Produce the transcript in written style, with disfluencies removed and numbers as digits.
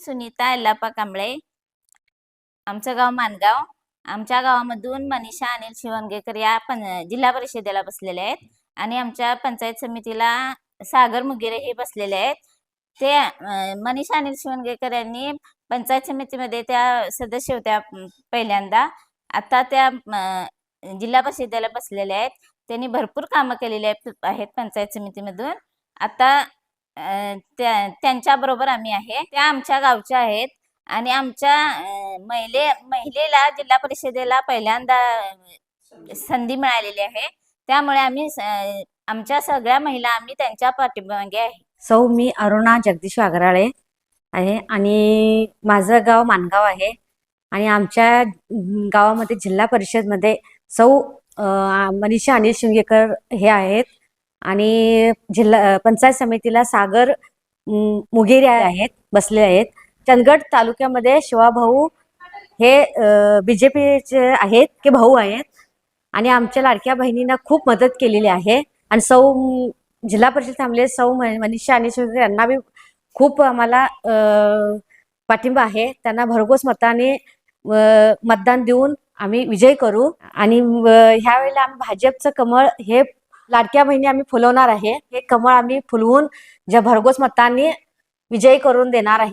सुनीता यल्लाप्पा कांबळे. आमचं गाव माणगाव. आमच्या गावामधून मनीषा अनिल शिवणगेकर या जिल्हा परिषदेला बसलेले आहेत आणि आमच्या पंचायत समितीला सागर मुगेरे हे बसलेले आहेत. ते मनीषा अनिल शिवणगेकर यांनी पंचायत समितीमध्ये त्या सदस्य होत्या पहिल्यांदा. आता त्या जिल्हा परिषदेला बसलेल्या आहेत. त्यांनी भरपूर कामं केलेली आहेत पंचायत समितीमधून. आता त्यांच्या बरोबर आम्ही आहे. त्या आमच्या गावच्या आहेत आणि आमच्या महिलेला जिल्हा परिषदेला पहिल्यांदा संधी मिळालेली आहे. त्यामुळे आम्ही आमच्या सगळ्या महिला आम्ही त्यांच्या पाठीमागे आहे. मी अरुणा जगदीश वाघराळे आहे आणि माझं गाव माणगाव आहे आणि आमच्या गावामध्ये जिल्हा परिषदमध्ये मनीषा अनिल शिवणगेकर हे आहेत आणि जिल्हा पंचायत समितीला सागर मुगेरे आहेत बसले आहेत. चंदगड तालुक्यामध्ये शिवाभाऊ हे BJPचे आहेत की भाऊ आहेत आणि आमच्या लाडक्या बहिणींना खूप मदत केलेली आहे. आणि जिल्हा परिषद थांबले मनीषा अनिल शिवणगेकर यांना बी खूप आम्हाला पाठिंबा आहे. त्यांना भरघोस मताने मतदान देऊन आम्ही विजय करू आणि ह्या वेळेला आम्ही भाजपचं कमळ हे लाडक्या बहिणी आम्ही फुलवणार आहे. हे कमळ आम्ही फुलवून ज्या भरघोस मताने विजय करून देणार आहे.